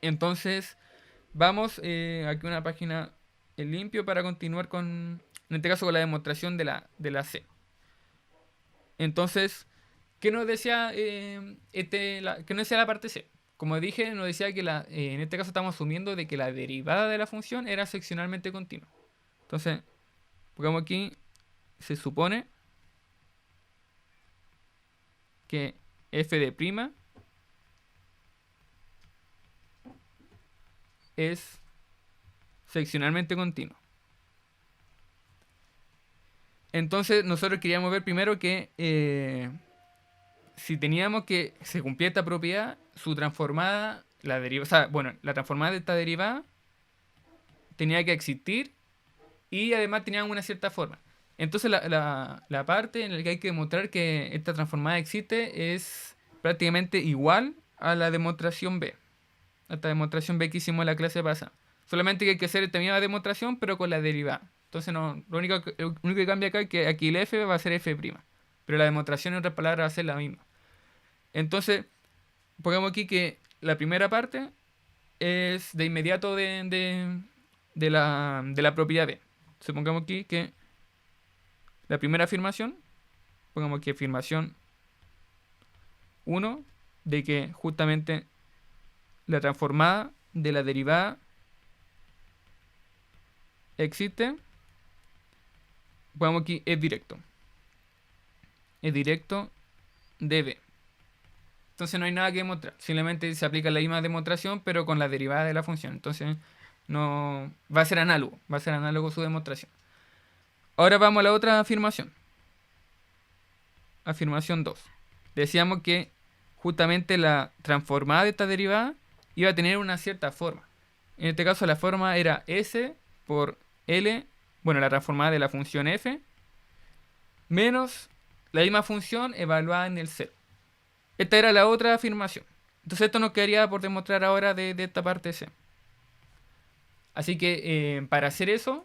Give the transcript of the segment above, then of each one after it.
Entonces, vamos aquí a una página en limpio para continuar con, en este caso, con la demostración de la C. Entonces, ¿qué nos decía qué nos decía la parte C? Como dije, nos decía que en este caso estamos asumiendo de que la derivada de la función era seccionalmente continua. Entonces, pongamos aquí, se supone que f de prima es seccionalmente continua. Entonces, nosotros queríamos ver primero que si teníamos que se cumplía esta propiedad, su transformada, la derivada, o sea, bueno, la transformada de esta derivada tenía que existir y además tenía una cierta forma. Entonces la parte en la que hay que demostrar que esta transformada existe es prácticamente igual a la demostración B. A esta demostración B que hicimos en la clase pasada. Solamente que hay que hacer esta misma demostración pero con la derivada. Entonces no, lo único que cambia acá es que aquí el f va a ser f'. Pero la demostración en otras palabras va a ser la misma. Entonces, pongamos aquí que la primera parte es de inmediato de la propiedad B. Supongamos aquí que la primera afirmación, pongamos aquí afirmación 1, de que justamente la transformada de la derivada existe, pongamos aquí es directo. Es directo de B. Entonces no hay nada que demostrar. Simplemente se aplica la misma demostración, pero con la derivada de la función. Entonces no va a ser análogo. Va a ser análogo su demostración. Ahora vamos a la otra afirmación. Afirmación 2. Decíamos que justamente la transformada de esta derivada iba a tener una cierta forma. En este caso la forma era S por L, bueno, la transformada de la función f, menos la misma función evaluada en el cero. Esta era la otra afirmación. Entonces esto nos quedaría por demostrar ahora de esta parte C. Así que para hacer eso,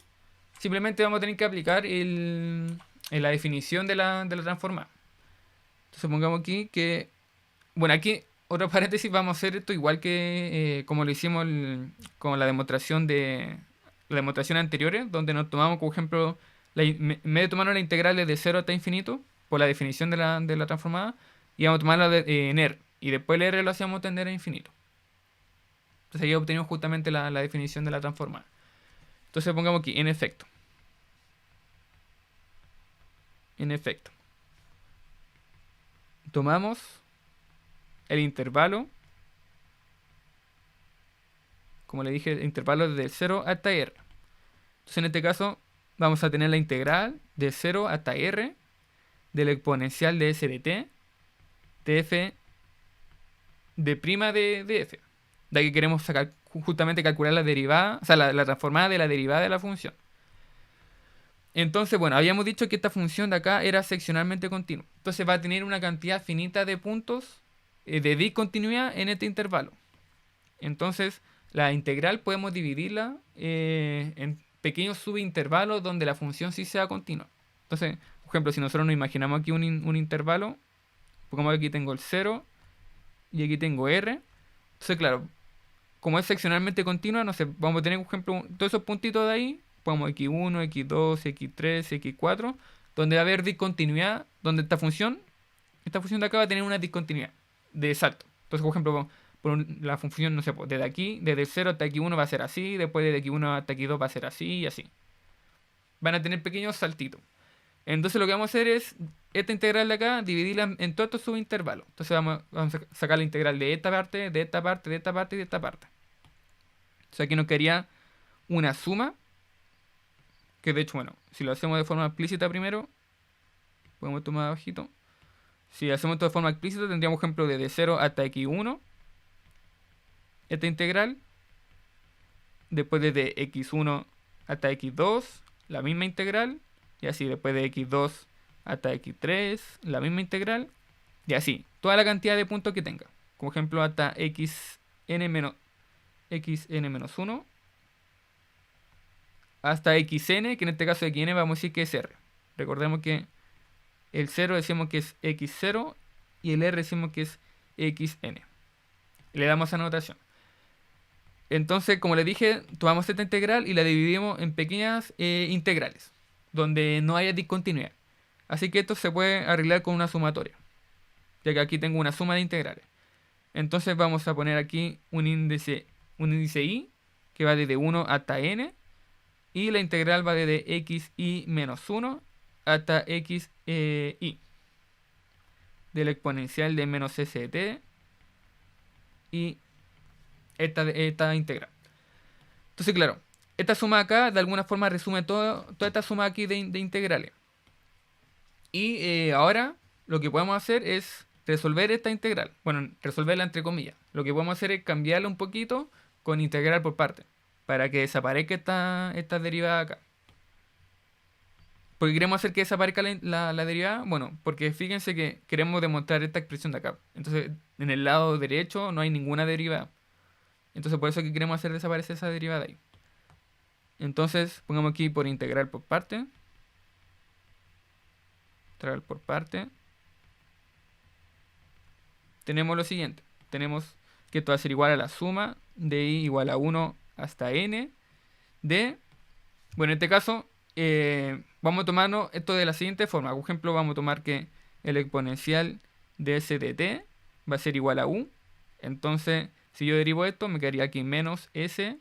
simplemente vamos a tener que aplicar la definición de la transformada. Entonces pongamos aquí que, bueno, aquí otro paréntesis, vamos a hacer esto igual que como lo hicimos con la demostración anteriores, donde nos tomamos como ejemplo, en vez de tomarnos la integral de 0 hasta infinito, por la definición de la transformada, íbamos a tomarla en R, y después el R lo hacíamos tender a infinito. Entonces ahí obtenemos justamente la definición de la transformada. Entonces pongamos aquí, en efecto. En efecto. Tomamos el intervalo, como le dije, el intervalo desde 0 hasta R. Entonces en este caso vamos a tener la integral de 0 hasta R del exponencial de s de t, de f de prima de f. De aquí queremos sacar justamente calcular la derivada, o sea, la transformada de la derivada de la función. Entonces, bueno, habíamos dicho que esta función de acá era seccionalmente continua. Entonces va a tener una cantidad finita de puntos de discontinuidad en este intervalo. Entonces, la integral podemos dividirla en pequeños subintervalos donde la función sí sea continua. Entonces, por ejemplo, si nosotros nos imaginamos aquí un intervalo, como aquí tengo el 0 y aquí tengo R. Entonces, claro, como es seccionalmente continua, no sé, vamos a tener, por ejemplo, todos esos puntitos de ahí, ponemos x1, x2, x3, x4, donde va a haber discontinuidad, donde esta función de acá va a tener una discontinuidad de salto. Entonces, por ejemplo, la función, no sé, pues, desde aquí, desde el 0 hasta x1 va a ser así, después desde x1 hasta x2 va a ser así y así. Van a tener pequeños saltitos. Entonces lo que vamos a hacer es esta integral de acá, dividirla en todos estos subintervalos. Entonces vamos a sacar la integral de esta parte, de esta parte, de esta parte y de esta parte. Entonces aquí nos quedaría una suma, que de hecho, bueno, si lo hacemos de forma explícita primero, podemos tomar abajito. Si hacemos esto de forma explícita, tendríamos ejemplo de 0 hasta x1, esta integral. Después de x1 hasta x2, la misma integral. Y así, después de x2 hasta x3, la misma integral. Y así, toda la cantidad de puntos que tenga. Como ejemplo, hasta xn-1 hasta xn, que en este caso xn vamos a decir que es r. Recordemos que el 0 decimos que es x0 y el r decimos que es xn. Le damos anotación. Entonces, como les dije, tomamos esta integral y la dividimos en pequeñas integrales, donde no haya discontinuidad. Así que esto se puede arreglar con una sumatoria, ya que aquí tengo una suma de integrales. Entonces vamos a poner aquí un índice y, que va desde 1 hasta n, y la integral va desde x y menos 1 hasta x y, del exponencial de menos s de t, y esta integral. Entonces, claro, esta suma acá de alguna forma resume toda esta suma aquí de integrales. Y ahora lo que podemos hacer es resolver esta integral. Bueno, resolverla entre comillas. Lo que podemos hacer es cambiarla un poquito con integral por parte, para que desaparezca esta derivada acá. ¿Por qué queremos hacer que desaparezca la derivada? Bueno, porque fíjense que queremos demostrar esta expresión de acá. Entonces, en el lado derecho no hay ninguna derivada. Entonces, por eso que queremos hacer desaparecer esa derivada ahí. Entonces, pongamos aquí por integral por parte. Integral por parte. Tenemos lo siguiente. Tenemos que esto va a ser igual a la suma de i igual a 1 hasta n de... Bueno, en este caso, vamos a tomarnos esto de la siguiente forma. Por ejemplo, vamos a tomar que el exponencial de s de t va a ser igual a u. Entonces, si yo derivo esto, me quedaría aquí menos s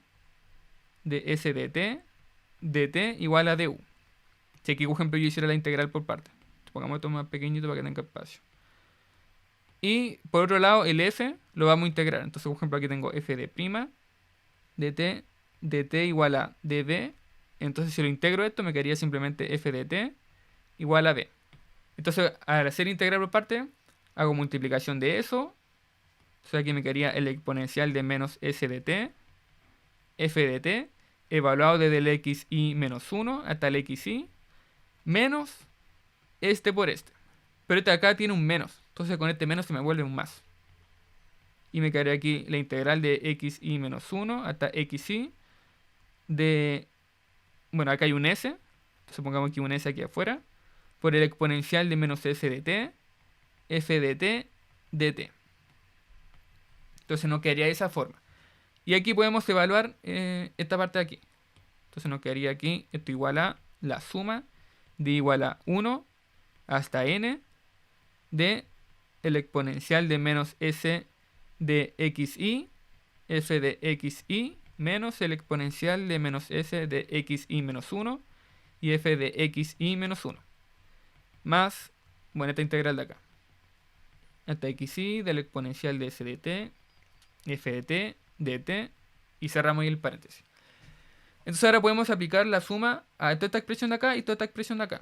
de s de t igual a du. Si aquí, por ejemplo, yo hiciera la integral por parte. Pongamos esto más pequeñito para que tenga espacio. Y por otro lado, el f lo vamos a integrar. Entonces, por ejemplo, aquí tengo f de prima de t igual a db. Entonces, si lo integro esto, me quedaría simplemente f de t igual a b. Entonces, al hacer integral por parte, hago multiplicación de eso. Entonces, aquí me quedaría el exponencial de menos s de t, f de t, evaluado desde el x y menos 1 hasta el x y, menos este por este. Pero este acá tiene un menos. Entonces, con este menos se me vuelve un más. Y me quedaría aquí la integral de x y menos 1 hasta x y de... Bueno, acá hay un s. Entonces pongamos aquí un s aquí afuera. Por el exponencial de menos s de t, f de t, dt. Entonces nos quedaría de esa forma. Y aquí podemos evaluar esta parte de aquí. Entonces nos quedaría aquí esto igual a la suma de igual a 1 hasta n de el exponencial de menos s de xy, f de xy, menos el exponencial de menos s de xy menos 1 y f de xy menos 1. Más, bueno, esta integral de acá. Hasta xy del exponencial de s de t, f de t, dt, y cerramos ahí el paréntesis. Entonces ahora podemos aplicar la suma a toda esta expresión de acá y toda esta expresión de acá.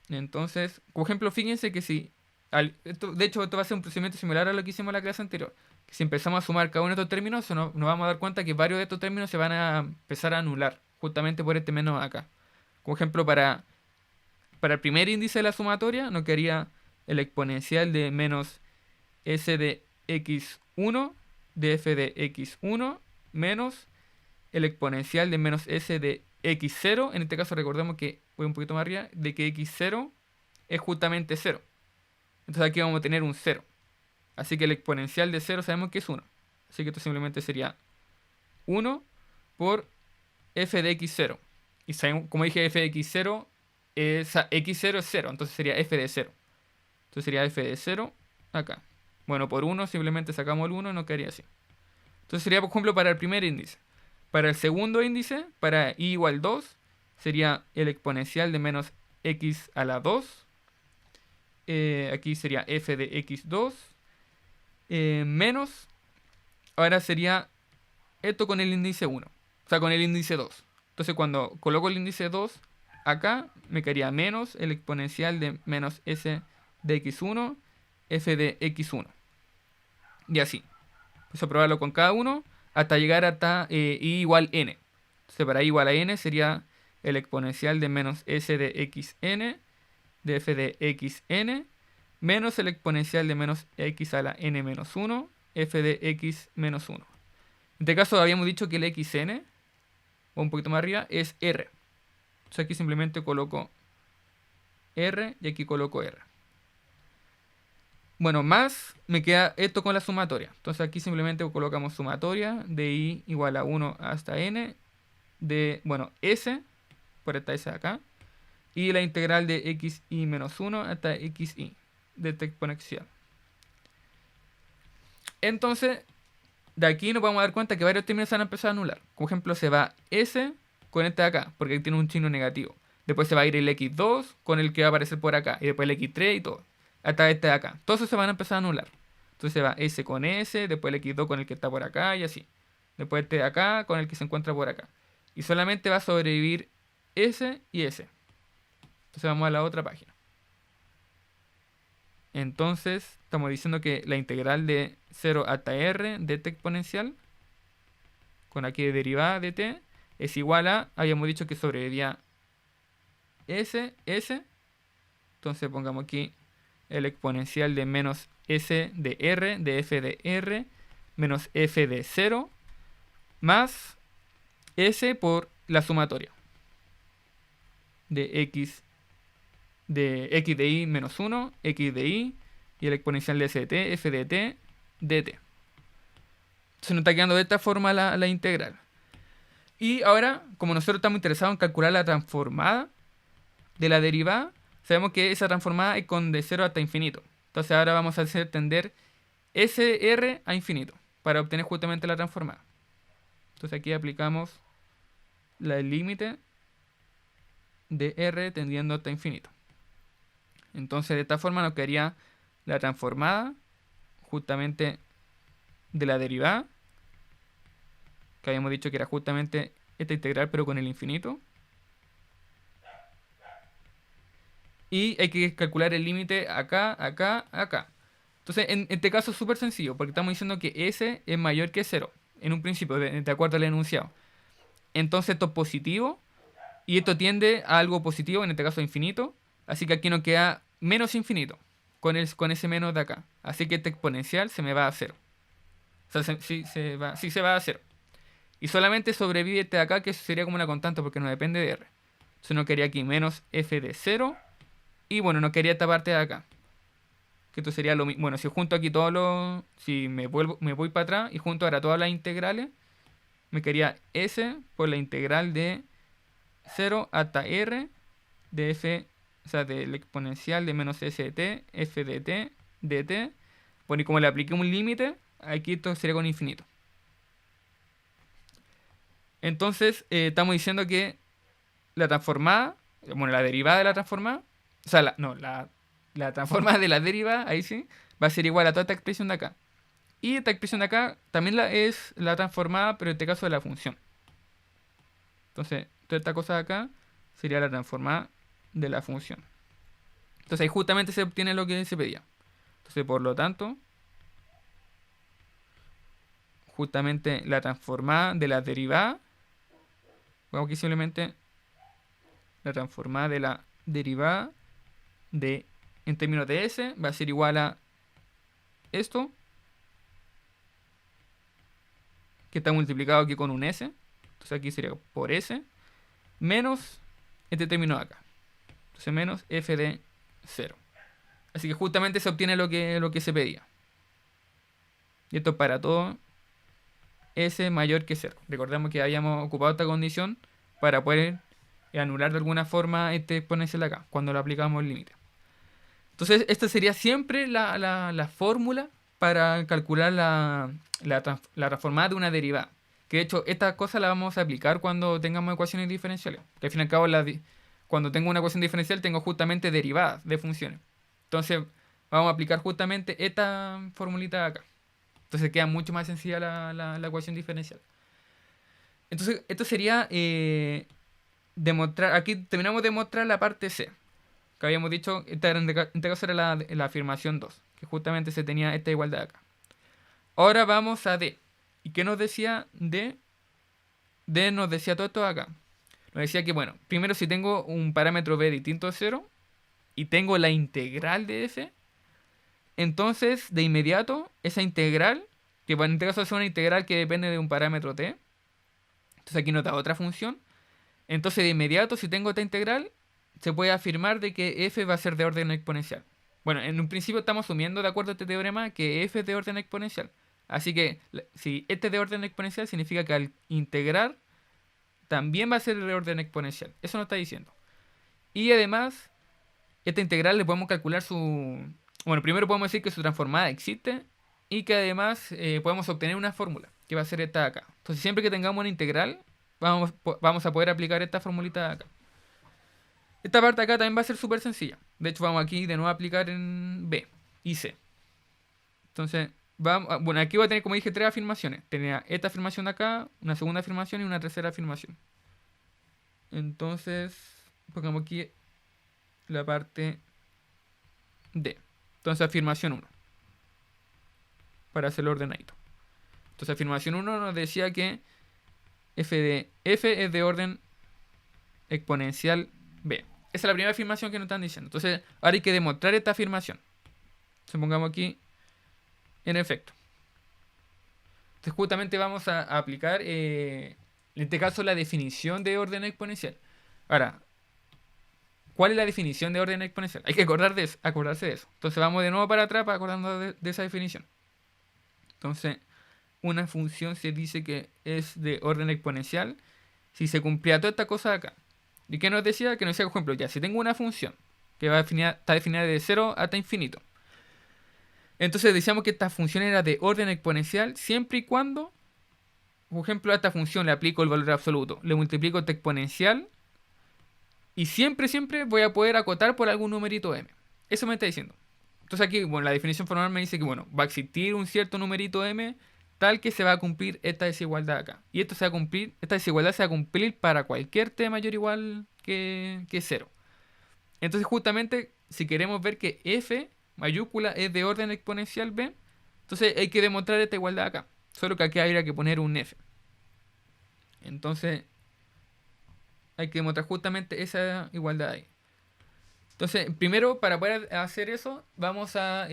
Entonces, por ejemplo, fíjense que si... de hecho, esto va a ser un procedimiento similar a lo que hicimos en la clase anterior. Que si empezamos a sumar cada uno de estos términos, nos vamos a dar cuenta que varios de estos términos se van a empezar a anular, justamente por este menos acá. Como ejemplo, para el primer índice de la sumatoria, nos quedaría el exponencial de menos s de x1 de f de x1 menos el exponencial de menos s de x0. En este caso recordemos que, voy un poquito más arriba, de que x0 es justamente 0. Entonces aquí vamos a tener un 0. Así que el exponencial de 0 sabemos que es 1. Así que esto simplemente sería 1 por f de x0. Y sabemos, como dije, f de x0 x0 es 0. Entonces sería f de 0. Entonces sería f de 0 acá. Bueno, por 1 simplemente sacamos el 1 y nos quedaría así. Entonces sería, por ejemplo, para el primer índice. Para el segundo índice, para i igual 2, sería el exponencial de menos x a la 2. Aquí sería f de x2 menos, ahora sería esto con el índice 1, o sea, con el índice 2. Entonces cuando coloco el índice 2 acá, me quedaría menos el exponencial de menos s de x1, f de x1. Y así. Pues a probarlo con cada uno hasta llegar hasta i igual n. Entonces para i igual a n sería el exponencial de menos s de xn de f de xn menos el exponencial de menos x a la n menos 1 f de x menos 1. En este caso habíamos dicho que el xn, o un poquito más arriba, es r. Entonces aquí simplemente coloco r y aquí coloco r. Bueno, más me queda esto con la sumatoria. Entonces aquí simplemente colocamos sumatoria de i igual a 1 hasta n de, bueno, s, por esta s de acá, y la integral de xi menos 1 hasta xi de esta exponencial. Entonces, de aquí nos vamos a dar cuenta que varios términos se van a empezar a anular. Por ejemplo, se va s con este de acá, porque tiene un signo negativo. Después se va a ir el x2 con el que va a aparecer por acá. Y después el x3 y todo. Hasta este de acá. Todos esos se van a empezar a anular. Entonces se va s con s, después el x2 con el que está por acá y así. Después este de acá con el que se encuentra por acá. Y solamente va a sobrevivir s y s. Entonces vamos a la otra página. Entonces estamos diciendo que la integral de 0 hasta r de t exponencial, con aquí de derivada de t, es igual a, habíamos dicho que sobrevivía s. Entonces pongamos aquí el exponencial de menos s de r, de f de r, menos f de 0, más s por la sumatoria de x de i menos 1, x de i, y el exponencial de s de t, f de t, dt. Se nos está quedando de esta forma la integral. Y ahora, como nosotros estamos interesados en calcular la transformada de la derivada, sabemos que esa transformada es con de 0 hasta infinito. Entonces ahora vamos a hacer tender SR a infinito para obtener justamente la transformada. Entonces aquí aplicamos el límite de R tendiendo hasta infinito. Entonces de esta forma nos quedaría la transformada justamente de la derivada, que habíamos dicho que era justamente esta integral pero con el infinito. Y hay que calcular el límite acá, acá, acá. Entonces, en este caso es súper sencillo, porque estamos diciendo que s es mayor que 0, en un principio, de acuerdo al enunciado. Entonces esto es positivo, y esto tiende a algo positivo, en este caso a infinito. Así que aquí nos queda menos infinito, con ese menos de acá. Así que este exponencial se me va a 0. O sea, sí, se va a 0. Y solamente sobrevive este de acá, que sería como una constante, porque no depende de r. Entonces nos quedaría aquí menos f de 0. Y bueno, no quería esta parte de acá. Que esto sería lo mismo. Bueno, si junto aquí todos los. Si me voy para atrás y junto ahora todas las integrales, me quedaría s por la integral de 0 hasta r de f, o sea, del exponencial de menos s de t, f de t, dt. Bueno, y como le apliqué un límite, aquí esto sería con infinito. Entonces, estamos diciendo que la transformada, bueno, la derivada de la transformada, o sea, la transformada de la derivada, ahí sí, va a ser igual a toda esta expresión de acá. Y esta expresión de acá también es la transformada, pero en este caso de la función. Entonces, toda esta cosa de acá sería la transformada de la función. Entonces ahí justamente se obtiene lo que se pedía. Entonces, por lo tanto, justamente la transformada de la derivada, vamos aquí simplemente la transformada de la derivada de, en términos de s, va a ser igual a esto, que está multiplicado aquí con un s. Entonces aquí sería por s, menos este término de acá. Entonces menos f de 0. Así que justamente se obtiene lo que se pedía. Y esto para todo s mayor que 0. Recordemos que habíamos ocupado esta condición para poder anular de alguna forma este exponencial de acá, cuando lo aplicamos el límite. Entonces esta sería siempre la fórmula para calcular la transformada de una derivada. Que de hecho estas cosas las vamos a aplicar cuando tengamos ecuaciones diferenciales. Que al fin y al cabo cuando tengo una ecuación diferencial tengo justamente derivadas de funciones. Entonces vamos a aplicar justamente esta formulita de acá. Entonces queda mucho más sencilla la ecuación diferencial. Entonces esto sería demostrar, aquí terminamos de demostrar la parte C. Que habíamos dicho, en este caso era la afirmación 2, que justamente se tenía esta igualdad acá. Ahora vamos a D. ¿Y qué nos decía D? D nos decía todo esto acá. Nos decía que, bueno, primero si tengo un parámetro B distinto a 0 y tengo la integral de f, entonces de inmediato esa integral, que en este caso es una integral que depende de un parámetro t, entonces aquí nos da otra función, entonces de inmediato si tengo esta integral, se puede afirmar de que f va a ser de orden exponencial. Bueno, en un principio estamos asumiendo, de acuerdo a este teorema, que f es de orden exponencial. Así que si este es de orden exponencial, significa que al integrar también va a ser de orden exponencial. Eso nos está diciendo. Y además, esta integral le podemos calcular su... Bueno, primero podemos decir que su transformada existe y que además podemos obtener una fórmula, que va a ser esta de acá. Entonces, siempre que tengamos una integral, vamos a poder aplicar esta formulita de acá. Esta parte de acá también va a ser súper sencilla. De hecho, vamos aquí de nuevo a aplicar en B y C. Entonces, bueno, aquí voy a tener, como dije, tres afirmaciones. Tenía esta afirmación de acá, una segunda afirmación y una tercera afirmación. Entonces, pongamos aquí la parte D. Entonces, afirmación 1. Para hacerlo ordenadito. Entonces, afirmación 1 nos decía que f de f es de orden exponencial B. Esa es la primera afirmación que nos están diciendo. Entonces, ahora hay que demostrar esta afirmación. Entonces, pongamos aquí en efecto. Entonces, justamente vamos a aplicar, en este caso, la definición de orden exponencial. Ahora, ¿cuál es la definición de orden exponencial? Hay que acordarse de eso. Entonces, vamos de nuevo para atrás para acordarnos de esa definición. Entonces, una función se dice que es de orden exponencial si se cumplía toda esta cosa de acá. ¿Y qué nos decía? Que nos decía, por ejemplo, ya, si tengo una función que está definida de 0 hasta infinito. Entonces decíamos que esta función era de orden exponencial siempre y cuando, por ejemplo, a esta función le aplico el valor absoluto, le multiplico esta exponencial y siempre, siempre voy a poder acotar por algún numerito m. Eso me está diciendo. Entonces aquí, bueno, la definición formal me dice que, bueno, va a existir un cierto numerito m tal que se va a cumplir esta desigualdad acá. Y esto se va a cumplir, esta desigualdad se va a cumplir para cualquier t mayor o igual que 0. Entonces justamente, si queremos ver que f mayúscula es de orden exponencial b, entonces hay que demostrar esta igualdad acá. Solo que aquí habría que poner un f. Entonces hay que demostrar justamente esa igualdad ahí. Entonces, primero, para poder hacer eso, vamos a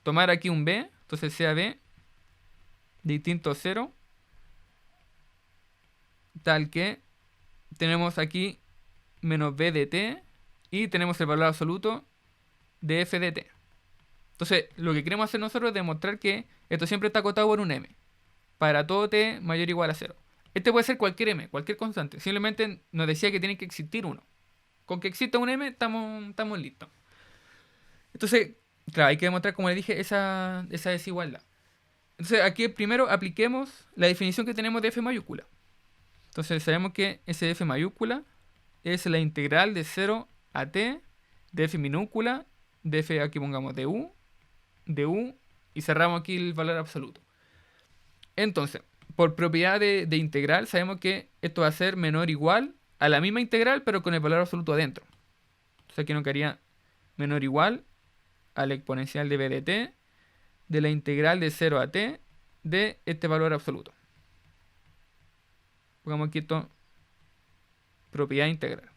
tomar aquí un b. Entonces sea b distinto a 0, tal que tenemos aquí menos b de t y tenemos el valor absoluto de f de t. Entonces, lo que queremos hacer nosotros es demostrar que esto siempre está acotado por un m, para todo t mayor o igual a 0. Este puede ser cualquier m, cualquier constante. Simplemente nos decía que tiene que existir uno. Con que exista un m, estamos listos. Entonces, claro, hay que demostrar, como le dije, esa desigualdad. Entonces, aquí primero apliquemos la definición que tenemos de f mayúscula. Entonces, sabemos que ese f mayúscula es la integral de 0 a t de f minúscula, de f, aquí pongamos de u, y cerramos aquí el valor absoluto. Entonces, por propiedad de integral, sabemos que esto va a ser menor o igual a la misma integral, pero con el valor absoluto adentro. Entonces, aquí nos quedaría menor o igual a la exponencial de b de t, de la integral de 0 a t de este valor absoluto. Pongamos aquí esto, propiedad integral.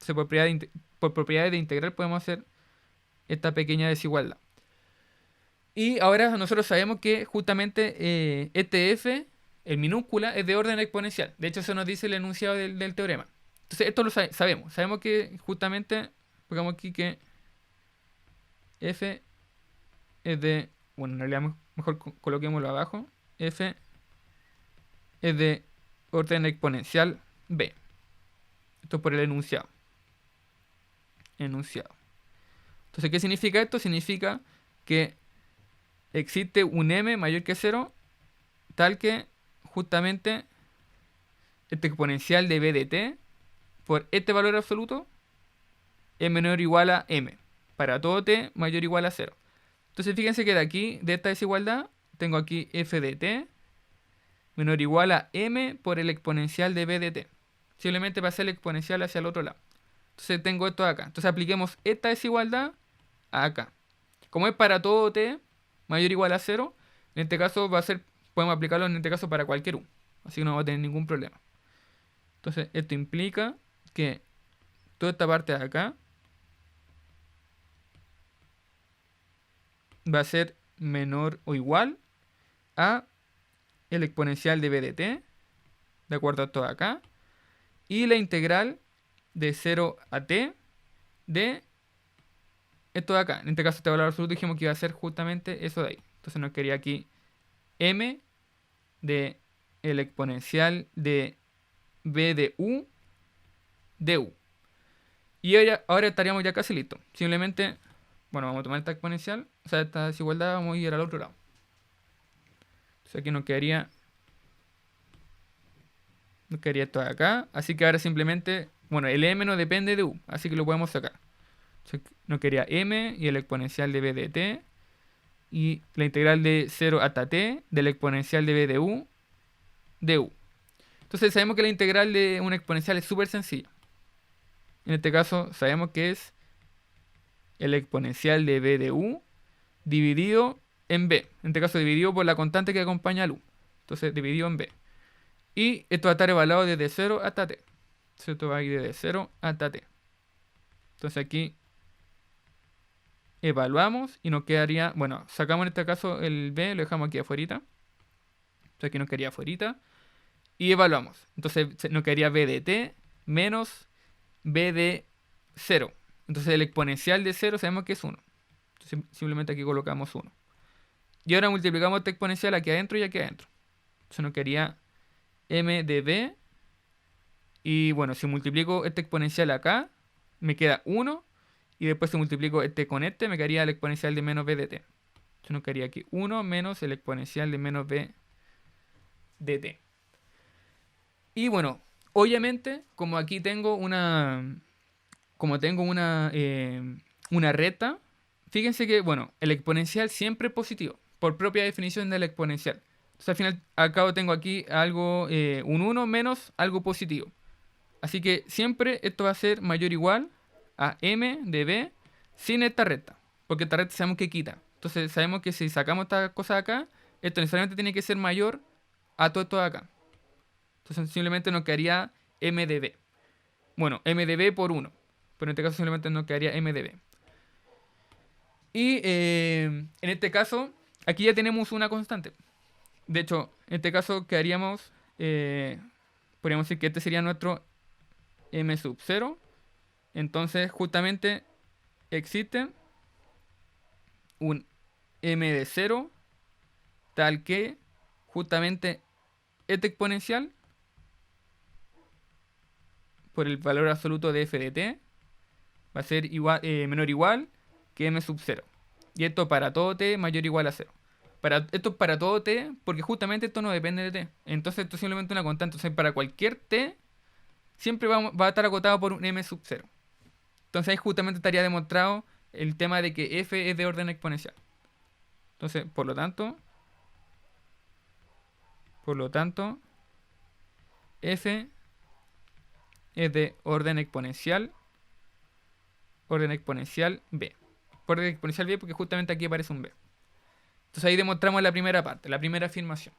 Entonces, por propiedades de integral podemos hacer esta pequeña desigualdad. Y ahora nosotros sabemos que justamente este f, en minúscula, es de orden exponencial. De hecho, eso nos dice el enunciado del teorema. Entonces, esto lo sabemos. Sabemos que justamente, pongamos aquí que f es de... Bueno, en realidad mejor coloquémoslo abajo. F es de orden exponencial b. Esto es por el enunciado. Entonces, ¿qué significa esto? Significa que existe un m mayor que 0, tal que justamente este exponencial de b de t por este valor absoluto es menor o igual a m, para todo t mayor o igual a 0. Entonces fíjense que de aquí, de esta desigualdad, tengo aquí f de t menor o igual a m por el exponencial de b de t. Simplemente pasé el exponencial hacia el otro lado. Entonces tengo esto acá. Entonces apliquemos esta desigualdad acá. Como es para todo t mayor o igual a 0, en este caso podemos aplicarlo en este caso para cualquier u. Así que no va a tener ningún problema. Entonces esto implica que toda esta parte de acá va a ser menor o igual a el exponencial de b de t, de acuerdo a esto de acá, y la integral de 0 a t de esto de acá. En este caso, este valor absoluto dijimos que iba a ser justamente eso de ahí. Entonces nos quedaría aquí m de el exponencial de b de u de u. Y ahora estaríamos ya casi listos. Simplemente, bueno, vamos a tomar esta exponencial, o sea, esta desigualdad, vamos a ir al otro lado. Entonces aquí nos quedaría esto de acá. Así que ahora simplemente, bueno, el m no depende de u, así que lo podemos sacar. Entonces nos quedaría m y el exponencial de b de t. Y la integral de 0 hasta t del exponencial de b de u. Entonces sabemos que la integral de una exponencial es súper sencilla. En este caso sabemos que es el exponencial de b de u dividido en b. En este caso dividido por la constante que acompaña al u. Entonces dividido en b. Y esto va a estar evaluado desde 0 hasta t. Entonces esto va a ir desde 0 hasta t. Entonces aquí evaluamos y nos quedaría, bueno, sacamos en este caso el b, lo dejamos aquí afuera. Entonces aquí nos quedaría afuera. Y evaluamos. Entonces nos quedaría b de t menos b de 0. Entonces el exponencial de 0 sabemos que es 1. Entonces simplemente aquí colocamos 1. Y ahora multiplicamos este exponencial aquí adentro y aquí adentro. Entonces nos quedaría m de b. Y bueno, si multiplico este exponencial acá, me queda 1. Y después si multiplico este con este, me quedaría el exponencial de menos b de t. Entonces nos quedaría aquí 1 menos el exponencial de menos b de t. Y bueno, obviamente, como aquí tengo una recta, fíjense que, bueno, el exponencial siempre es positivo, por propia definición del exponencial. Entonces al final, al cabo tengo aquí algo, un 1 menos algo positivo. Así que siempre esto va a ser mayor o igual a m de b sin esta recta, porque esta recta sabemos que quita. Entonces sabemos que si sacamos esta cosa de acá, esto necesariamente tiene que ser mayor a todo esto de acá. Entonces simplemente nos quedaría m de b. Bueno, m de b por 1. Pero en este caso simplemente nos quedaría m de b. Y en este caso, aquí ya tenemos una constante. De hecho, en este caso quedaríamos, podríamos decir que este sería nuestro m sub 0. Entonces justamente existe un m de 0 tal que justamente este exponencial por el valor absoluto de f de t va a ser igual, menor o igual que m sub 0. Y esto para todo t mayor o igual a 0. Esto es para todo t porque justamente esto no depende de t. Entonces esto es simplemente una constante. Entonces para cualquier t siempre va a estar acotado por un m sub 0. Entonces ahí justamente estaría demostrado el tema de que f es de orden exponencial. Entonces, por lo tanto, f es de orden exponencial b. Orden exponencial b porque justamente aquí aparece un b. Entonces ahí demostramos la primera parte, la primera afirmación.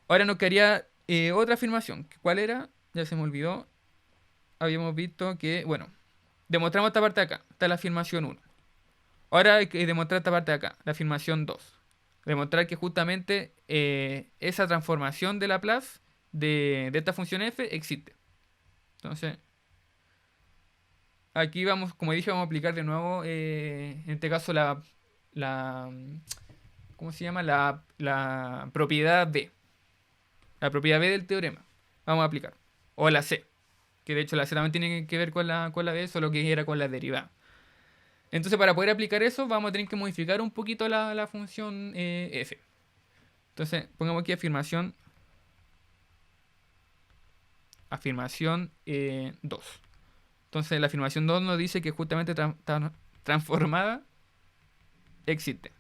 Ahora nos quedaría otra afirmación. ¿Cuál era? Ya se me olvidó. Habíamos visto que, bueno, demostramos esta parte de acá. Está la afirmación 1. Ahora hay que demostrar esta parte de acá, la afirmación 2. Demostrar que justamente esa transformación de Laplace de esta función f existe. Entonces, aquí vamos, como dije, vamos a aplicar de nuevo, en este caso, la ¿cómo se llama? La propiedad B. La propiedad B del teorema. Vamos a aplicar. O la C. Que de hecho la C también tiene que ver con la B, solo que era con la derivada. Entonces para poder aplicar eso vamos a tener que modificar un poquito la función f. Entonces pongamos aquí afirmación 2. Entonces la afirmación 2 nos dice que justamente transformada existe.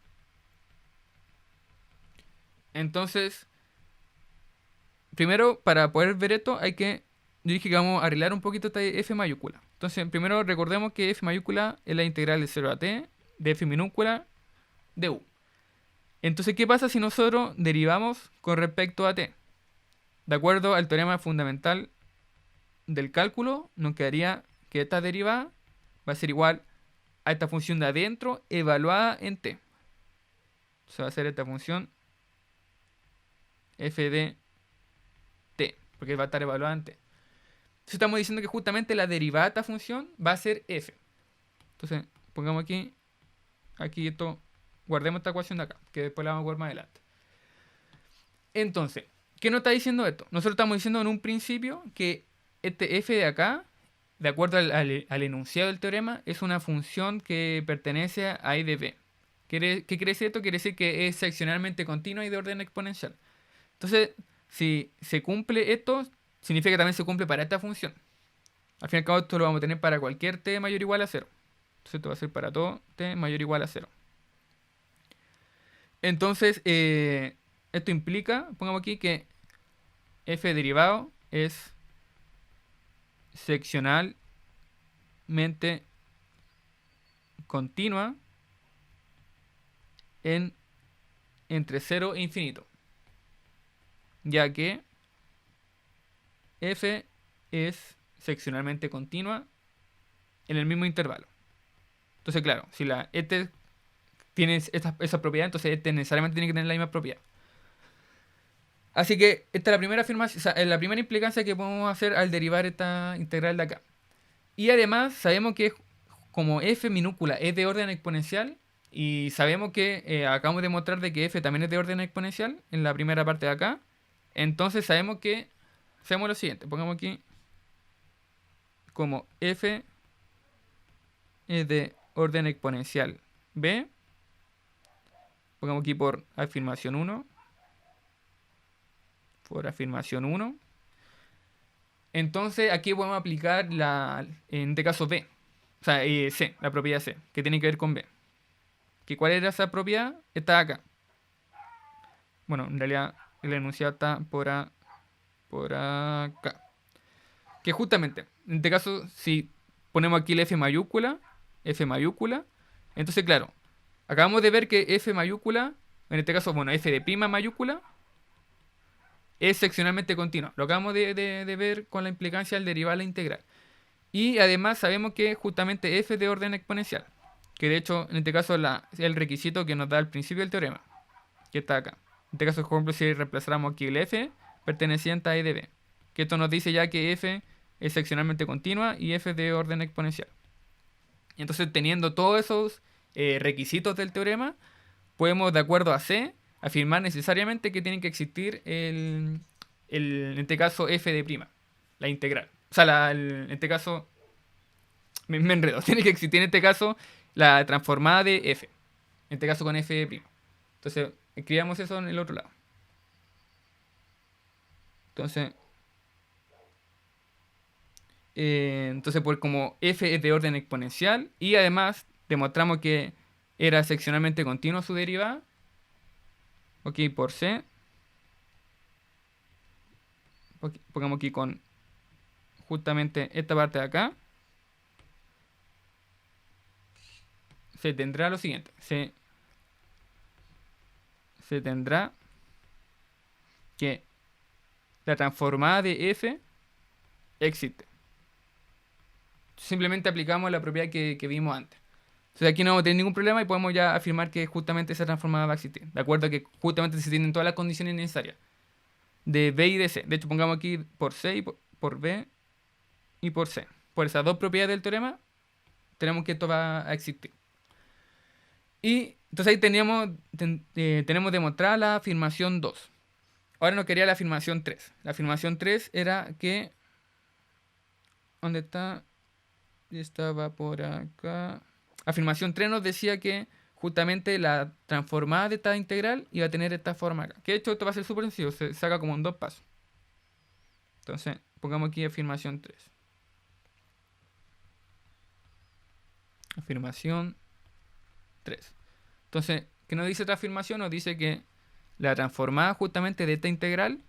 Entonces, primero para poder ver esto yo dije que vamos a arreglar un poquito esta f mayúscula. Entonces primero recordemos que f mayúscula es la integral de 0 a t de f minúscula de u. Entonces, ¿qué pasa si nosotros derivamos con respecto a t? De acuerdo al teorema fundamental del cálculo, nos quedaría que esta derivada va a ser igual a esta función de adentro evaluada en t. Entonces va a ser esta función f de t, porque va a estar evaluada en t. Entonces estamos diciendo que justamente la derivada de esta función va a ser f. Entonces pongamos aquí esto, guardemos esta ecuación de acá, que después la vamos a ver más adelante. Entonces, ¿qué nos está diciendo esto? Nosotros estamos diciendo en un principio que este f de acá, de acuerdo al enunciado del teorema, es una función que pertenece a I de b. ¿Qué quiere decir esto? Quiere decir que es seccionalmente continua y de orden exponencial. Entonces, si se cumple esto, significa que también se cumple para esta función. Al fin y al cabo, esto lo vamos a tener para cualquier t mayor o igual a 0. Entonces, esto va a ser para todo t mayor o igual a 0. Entonces, esto implica, pongamos aquí, que f derivado es seccionalmente continua entre 0 e infinito, ya que f es seccionalmente continua en el mismo intervalo. Entonces, claro, si la este tiene esa propiedad, entonces este necesariamente tiene que tener la misma propiedad. Así que esta es la primera afirmación, o sea, es la primera implicancia que podemos hacer al derivar esta integral de acá. Y además sabemos que como f minúscula es de orden exponencial, y sabemos que acabamos de mostrar de que f también es de orden exponencial en la primera parte de acá, entonces sabemos que hacemos lo siguiente, pongamos aquí como f es de orden exponencial b, pongamos aquí por afirmación 1, entonces aquí podemos aplicar en este caso b, o sea, c, la propiedad c, que tiene que ver con b. ¿Cuál era esa propiedad? Está acá. Bueno, en realidad el enunciado está por acá. Que justamente, en este caso, si ponemos aquí el f mayúscula, entonces claro, acabamos de ver que f mayúscula, en este caso, bueno, f de prima mayúscula, es seccionalmente continua. Lo acabamos de ver con la implicancia al derivar la integral. Y además sabemos que justamente f es de orden exponencial, que de hecho en este caso es el requisito que nos da al principio del teorema, que está acá. En este caso, por ejemplo, si reemplazáramos aquí el f perteneciente a I de b, que esto nos dice ya que f es seccionalmente continua y f es de orden exponencial. Y entonces, teniendo todos esos requisitos del teorema, podemos, de acuerdo a C, afirmar necesariamente que tiene que existir en este caso f de prima, la integral. O sea, en este caso, me enredo, tiene que existir en este caso la transformada de f, en este caso con f de prima. Entonces, escribamos eso en el otro lado. Entonces, pues como f es de orden exponencial y además demostramos que era seccionalmente continua su derivada, ok, por c, pongamos aquí con justamente esta parte de acá, se tendrá lo siguiente, se tendrá que la transformada de f existe. Simplemente aplicamos la propiedad que vimos antes. Entonces aquí no vamos a tener ningún problema y podemos ya afirmar que justamente esa transformada va a existir. De acuerdo a que justamente se tienen todas las condiciones necesarias de b y de c. De hecho, pongamos aquí por c y por b y por c. Por esas dos propiedades del teorema, tenemos que esto va a existir. Y entonces ahí tenemos demostrada la afirmación 2. Ahora nos quería la afirmación 3. La afirmación 3 era que... ¿Dónde está? Estaba por acá. Afirmación 3 nos decía que justamente la transformada de esta integral iba a tener esta forma acá. Que de hecho esto va a ser súper sencillo, se saca como en 2 pasos. Entonces, pongamos aquí afirmación 3. Afirmación 3. Entonces, ¿qué nos dice esta afirmación? Nos dice que la transformada justamente de esta integral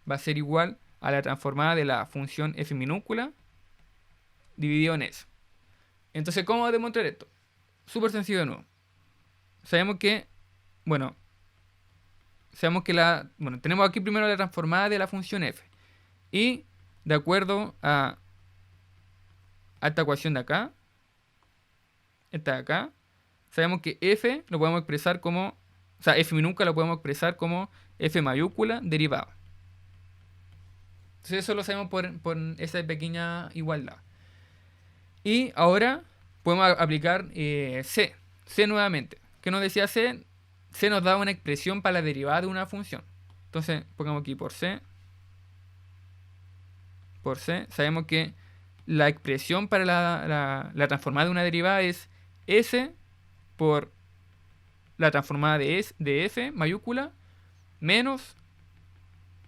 va a ser igual a la transformada de la función f minúscula dividido en s. Entonces, ¿cómo vamos a demostrar esto? Súper sencillo de nuevo. Sabemos que tenemos aquí primero la transformada de la función f. Y de acuerdo a esta ecuación de acá, esta de acá, sabemos que f lo podemos expresar como, o sea, f minúscula lo podemos expresar como f mayúscula derivado. Entonces eso lo sabemos por esa pequeña igualdad. Y ahora podemos aplicar C. C nuevamente. ¿Qué nos decía C? C nos da una expresión para la derivada de una función. Entonces, pongamos aquí por C. Por C, sabemos que la expresión para la transformada de una derivada es S por la transformada de F mayúscula menos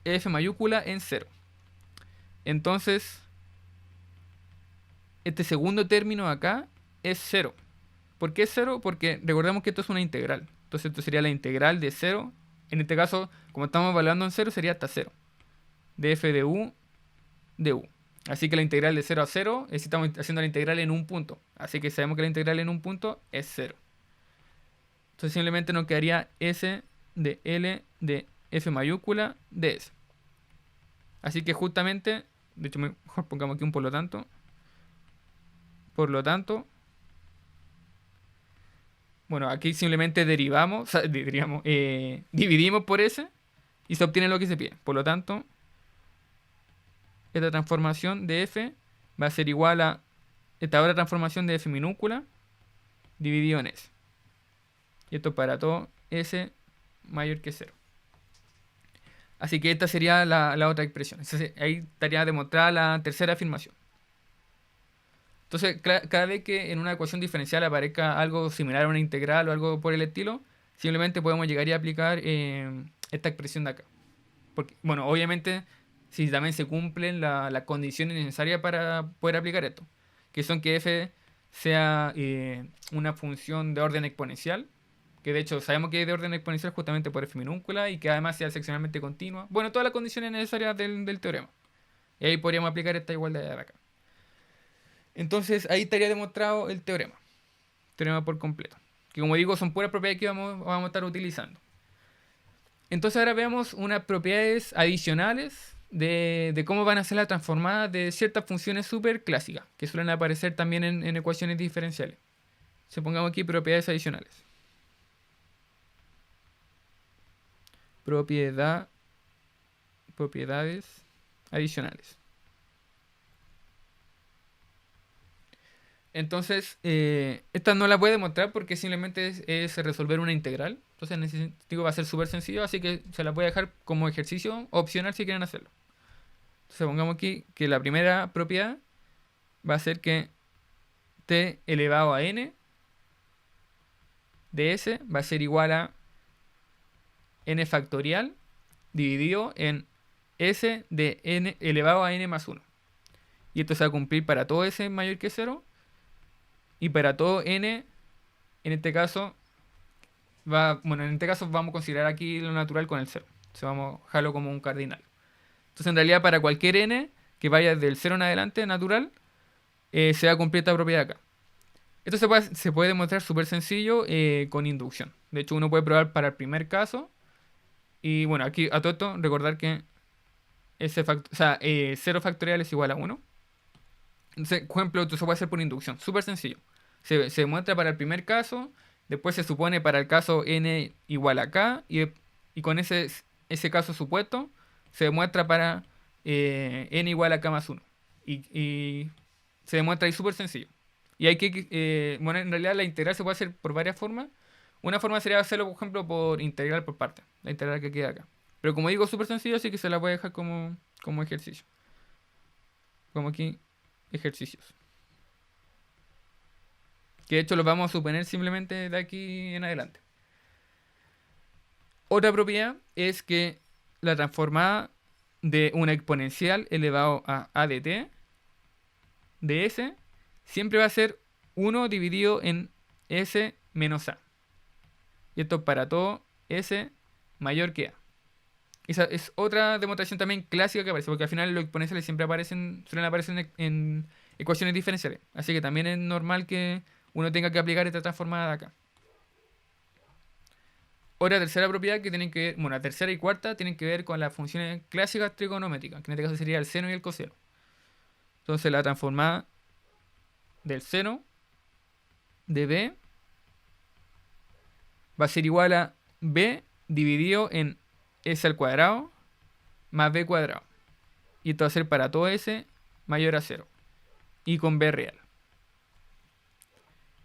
F mayúscula en 0. Entonces, este segundo término acá es 0. ¿Por qué es 0? Porque recordemos que esto es una integral. Entonces esto sería la integral de 0. En este caso, como estamos evaluando en 0, sería hasta 0. De f de u de u. Así que la integral de 0 a 0, estamos haciendo la integral en un punto. Así que sabemos que la integral en un punto es 0. Entonces simplemente nos quedaría s de L de f mayúscula de s. Así que justamente, de hecho mejor pongamos aquí un por lo tanto. Por lo tanto, bueno, aquí simplemente derivamos, o sea, dividimos por s y se obtiene lo que se pide. Por lo tanto, esta transformación de f va a ser igual a esta otra transformación de f minúscula dividido en s. Y esto para todo s mayor que 0. Así que esta sería la otra expresión. Entonces, ahí estaría demostrada la tercera afirmación. Entonces, cada vez que en una ecuación diferencial aparezca algo similar a una integral o algo por el estilo, simplemente podemos llegar y aplicar esta expresión de acá. Porque, bueno, obviamente, si también se cumplen las condiciones necesarias para poder aplicar esto, que son que f sea una función de orden exponencial, que de hecho sabemos que es de orden exponencial justamente por f minúscula, y que además sea seccionalmente continua. Bueno, todas las condiciones necesarias del teorema. Y ahí podríamos aplicar esta igualdad de acá. Entonces ahí estaría demostrado el teorema. Teorema por completo. Que como digo, son puras propiedades que vamos a estar utilizando. Entonces ahora veamos unas propiedades adicionales de cómo van a ser las transformadas de ciertas funciones súper clásicas, que suelen aparecer también en ecuaciones diferenciales. Pongamos aquí propiedades adicionales. Propiedades adicionales. Entonces, esta no la voy a demostrar porque simplemente es resolver una integral. Entonces, va a ser súper sencillo, así que se la voy a dejar como ejercicio opcional si quieren hacerlo. Entonces, pongamos aquí que la primera propiedad va a ser que t elevado a n de s va a ser igual a n factorial dividido en s de n elevado a n más 1. Y esto se va a cumplir para todo s mayor que 0. Y para todo n, en este caso, en este caso vamos a considerar aquí lo natural con el 0. Entonces vamos a dejarlo como un cardinal. Entonces en realidad para cualquier n que vaya del 0 en adelante, natural, se va a cumplir esta propiedad acá. Esto se puede demostrar súper sencillo con inducción. De hecho uno puede probar para el primer caso. Y bueno, aquí a todo esto recordar que 0 factorial es igual a 1. Entonces, por ejemplo, esto se puede hacer por inducción. Súper sencillo. Se demuestra para el primer caso, después se supone para el caso n igual a k, y con ese caso supuesto se demuestra para n igual a k más 1. Y se demuestra ahí súper sencillo. Y hay que, bueno, en realidad la integral se puede hacer por varias formas. Una forma sería hacerlo, por ejemplo, por integral por parte, la integral que queda acá. Pero como digo, súper sencillo, así que se la voy a dejar como ejercicio. Como aquí, ejercicios. Que de hecho los vamos a suponer simplemente de aquí en adelante. Otra propiedad es que la transformada de una exponencial elevado a de t de s siempre va a ser 1 dividido en s menos a. Y esto para todo s mayor que a. Esa es otra demostración también clásica que aparece, porque al final los exponenciales siempre suelen aparecer en ecuaciones diferenciales. Así que también es normal que uno tenga que aplicar esta transformada de acá. Otra tercera propiedad que tienen que ver, bueno, la tercera y cuarta tienen que ver con las funciones clásicas trigonométricas, que en este caso sería el seno y el coseno. Entonces la transformada del seno de b va a ser igual a b dividido en s al cuadrado más b cuadrado. Y esto va a ser para todo s mayor a 0. Y con b real.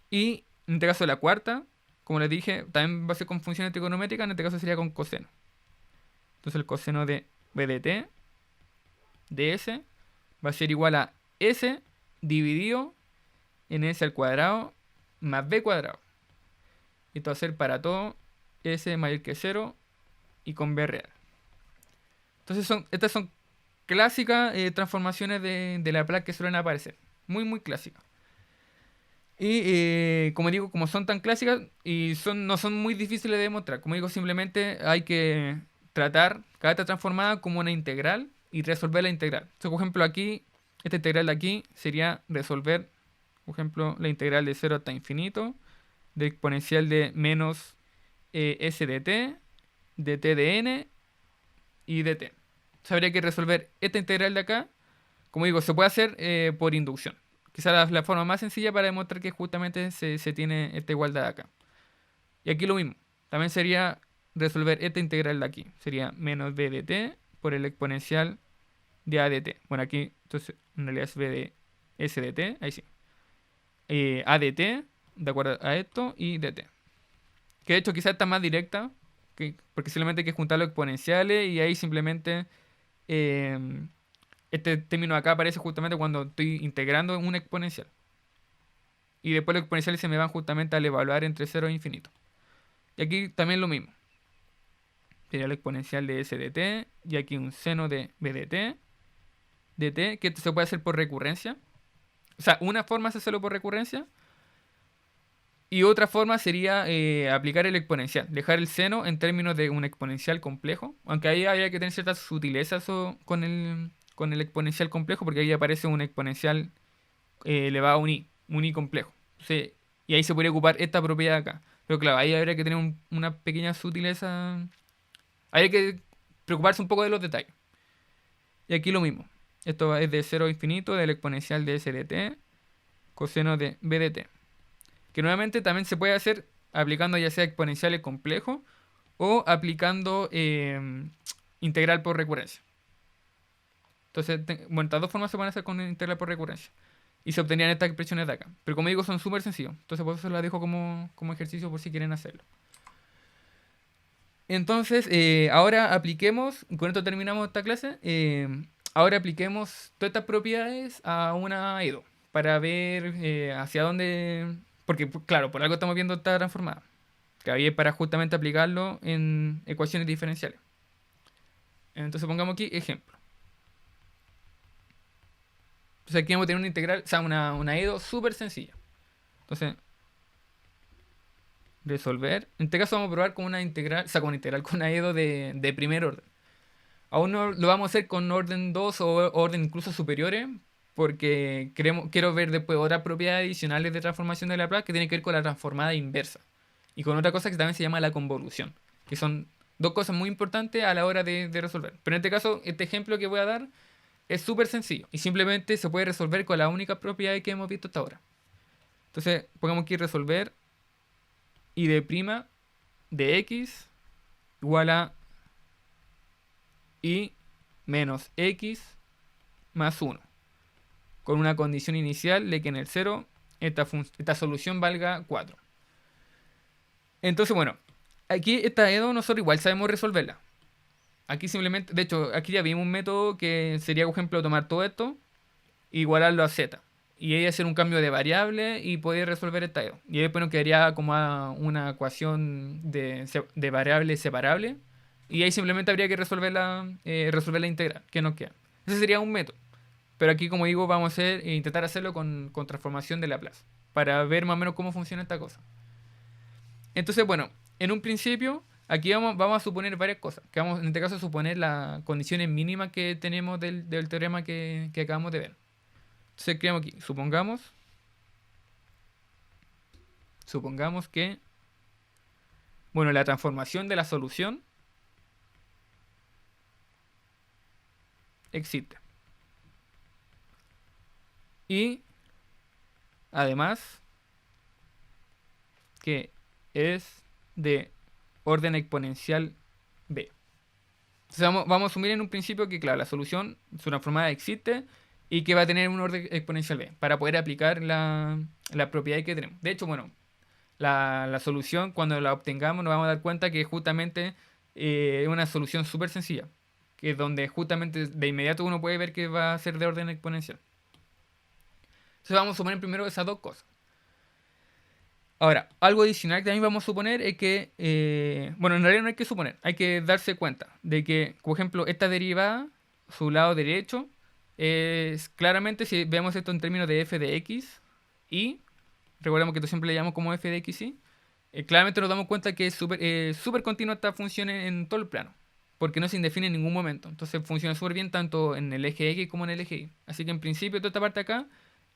Y en este caso la cuarta, como les dije, también va a ser con funciones trigonométricas, en este caso sería con coseno. Entonces el coseno de b de t de s va a ser igual a s dividido en s al cuadrado más b cuadrado. Esto va a ser para todo s mayor que 0 y con b real. Entonces estas son clásicas transformaciones de Laplace que suelen aparecer. Muy, muy clásicas. Y como digo, como son tan clásicas y no son muy difíciles de demostrar, como digo, simplemente hay que tratar cada transformada como una integral y resolver la integral. Entonces, por ejemplo, aquí, esta integral de aquí sería resolver, por ejemplo, la integral de 0 hasta infinito, de exponencial de menos s de t de n y de t. Habría que resolver esta integral de acá. Como digo, se puede hacer por inducción. Quizá la forma más sencilla para demostrar que justamente se tiene esta igualdad de acá. Y aquí lo mismo. También sería resolver esta integral de aquí. Sería menos b de t por el exponencial de a de t. Bueno, aquí entonces en realidad es b de s de t. Ahí sí. A de t, de acuerdo a esto, y de t. Que de hecho quizá está más directa. Porque simplemente hay que juntar los exponenciales y ahí simplemente... este término acá aparece justamente cuando estoy integrando un exponencial. Y después los exponenciales se me van justamente al evaluar entre 0 e infinito. Y aquí también lo mismo. Sería el exponencial de s de t. Y aquí un seno de b de t. Que esto se puede hacer por recurrencia. O sea, una forma es hacerlo por recurrencia. Y otra forma sería aplicar el exponencial. Dejar el seno en términos de un exponencial complejo. Aunque ahí habría que tener ciertas sutilezas con el exponencial complejo. Porque ahí aparece un exponencial elevado a un i complejo. Entonces, y ahí se podría ocupar esta propiedad acá. Pero claro, ahí habría que tener una pequeña sutileza. Hay que preocuparse un poco de los detalles. Y aquí lo mismo. Esto es de 0 a infinito del exponencial de s de t coseno de b de t. Que nuevamente también se puede hacer aplicando ya sea exponenciales complejos o aplicando integral por recurrencia. Entonces, bueno, estas dos formas se pueden hacer con integral por recurrencia. Y se obtenían estas expresiones de acá. Pero como digo, son súper sencillos. Entonces por eso se las dejo como ejercicio por si quieren hacerlo. Entonces, ahora apliquemos, con esto terminamos esta clase, ahora apliquemos todas estas propiedades a una EDO para ver hacia dónde, porque claro, por algo estamos viendo esta transformada, que ahí es para justamente aplicarlo en ecuaciones diferenciales. Entonces pongamos aquí ejemplo. Entonces aquí vamos a tener una integral, o sea, una EDO súper sencilla. Entonces, resolver. En este caso vamos a probar con una integral, o sea, con una integral, con una EDO de primer orden. Aún no lo vamos a hacer con orden 2 o orden incluso superiores, porque quiero ver después otras propiedades adicionales de transformación de Laplace que tienen que ver con la transformada inversa. Y con otra cosa que también se llama la convolución, que son dos cosas muy importantes a la hora de resolver. Pero en este caso, este ejemplo que voy a dar es súper sencillo y simplemente se puede resolver con la única propiedad que hemos visto hasta ahora. Entonces, pongamos aquí resolver y de prima de x igual a y menos x más 1, con una condición inicial de que en el 0 esta solución valga 4. Entonces, bueno, aquí esta EDO nosotros igual sabemos resolverla. Aquí simplemente, de hecho, aquí ya vimos un método que sería, por ejemplo, tomar todo esto e igualarlo a z. Y ahí hacer un cambio de variable y poder resolver esta EDO. Y después nos quedaría como una ecuación de variable separable. Y ahí simplemente habría que resolver la integral que nos queda. Ese sería un método. Pero aquí, como digo, vamos a intentar hacerlo con transformación de Laplace. Para ver más o menos cómo funciona esta cosa. Entonces, bueno, en un principio, aquí vamos a suponer varias cosas. Que vamos, en este caso, a suponer las condiciones mínimas que tenemos del teorema que acabamos de ver. Entonces, creamos aquí. Supongamos que, bueno, la transformación de la solución existe. Y, además, que es de orden exponencial b. Entonces vamos a asumir en un principio que, claro, la solución, su transformada existe y que va a tener un orden exponencial b para poder aplicar la propiedad que tenemos. De hecho, bueno, la solución cuando la obtengamos nos vamos a dar cuenta que justamente es una solución súper sencilla, que es donde justamente de inmediato uno puede ver que va a ser de orden exponencial. Entonces vamos a suponer primero esas dos cosas. Ahora, algo adicional que también vamos a suponer es que, bueno, en realidad no hay que suponer, hay que darse cuenta de que, por ejemplo, esta derivada, su lado derecho, es claramente, si vemos esto en términos de f de x, y, recordemos que esto siempre le llamamos como f de x, y, claramente nos damos cuenta que es súper continua esta función en todo el plano, porque no se indefine en ningún momento. Entonces funciona súper bien tanto en el eje x como en el eje y. Así que en principio toda esta parte acá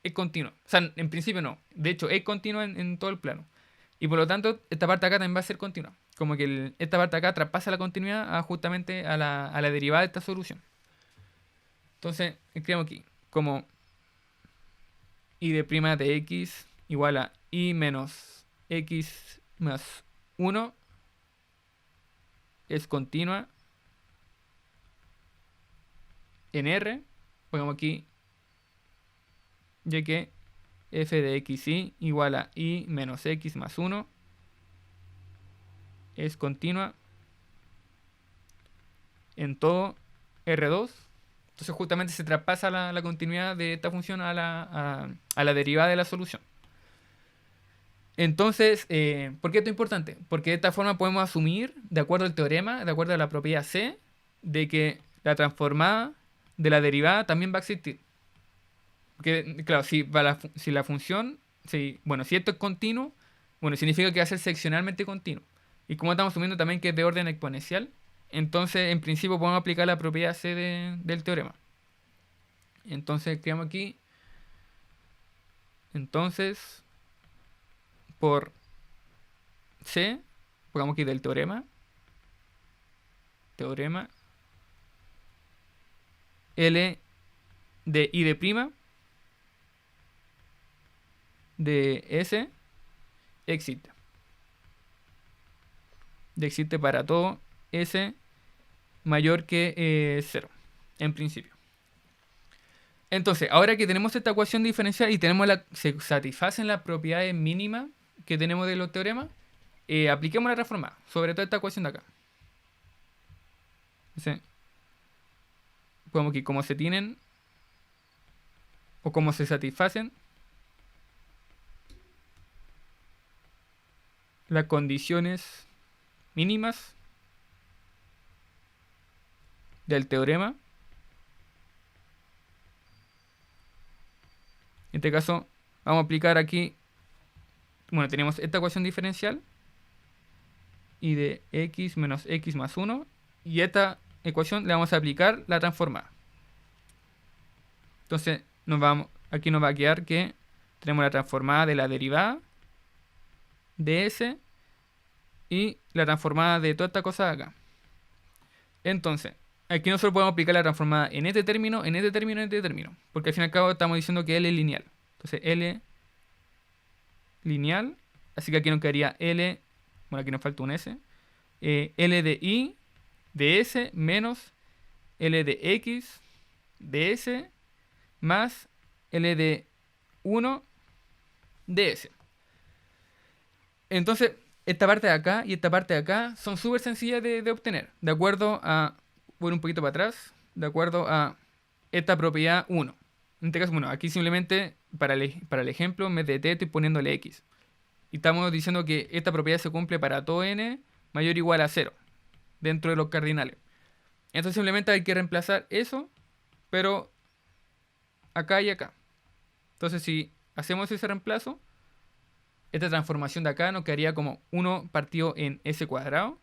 es continua. O sea, en principio no. De hecho, es continua en todo el plano. Y por lo tanto, esta parte acá también va a ser continua. Como que esta parte acá traspasa la continuidad justamente a la derivada de esta solución. Entonces, escribimos aquí como y de prima de x igual a y menos x más 1 es continua en R. Pongamos aquí ya que f de xy igual a y menos x más 1 es continua en todo R2. Entonces justamente se traspasa la continuidad de esta función a la derivada de la solución. Entonces, ¿por qué esto es importante? Porque de esta forma podemos asumir, de acuerdo al teorema, de acuerdo a la propiedad C, de que la transformada de la derivada también va a existir. Porque, claro, si la función, bueno, si esto es continuo, bueno, significa que va a ser seccionalmente continuo. Y como estamos asumiendo también que es de orden exponencial, entonces en principio podemos aplicar la propiedad C del teorema. Entonces, escribamos aquí. Entonces, por C, pongamos aquí del teorema L de I de prima de S existe. Existe para todo S mayor que 0, en principio. Entonces, ahora que tenemos esta ecuación diferencial y se satisfacen las propiedades mínimas que tenemos de los teoremas, apliquemos la transformada sobre toda esta ecuación de acá. Entonces, podemos que como se tienen o como se satisfacen las condiciones mínimas del teorema. En este caso, vamos a aplicar aquí, bueno, tenemos esta ecuación diferencial y de x menos x más 1, y a esta ecuación le vamos a aplicar la transformada. Entonces, aquí nos va a quedar que tenemos la transformada de la derivada de S y la transformada de toda esta cosa de acá. Entonces, aquí nosotros podemos aplicar la transformada en este término, en este término, en este término. Porque al fin y al cabo estamos diciendo que L es lineal. Entonces, L lineal. Así que aquí nos quedaría L, bueno, aquí nos falta un S. L de I de S menos L de X de S más L de 1 de S. Entonces, esta parte de acá y esta parte de acá son súper sencillas de obtener. De acuerdo a, voy un poquito para atrás, de acuerdo a esta propiedad 1. En este caso, bueno, aquí simplemente para el ejemplo, en vez de t estoy poniéndole x. Y estamos diciendo que esta propiedad se cumple para todo n mayor o igual a 0, dentro de los cardinales. Entonces simplemente hay que reemplazar eso, pero acá y acá. Entonces si hacemos ese reemplazo, esta transformación de acá nos quedaría como 1 partido en s cuadrado.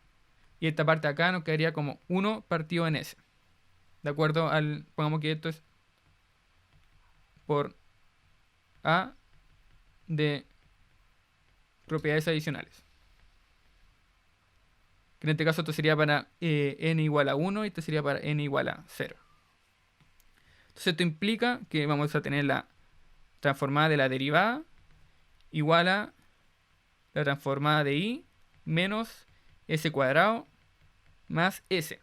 Y esta parte de acá nos quedaría como 1 partido en s. De acuerdo al, pongamos que esto es por A de propiedades adicionales. Que en este caso esto sería para n igual a 1 y esto sería para n igual a 0. Entonces esto implica que vamos a tener la transformada de la derivada igual a la transformada de i menos s cuadrado más s.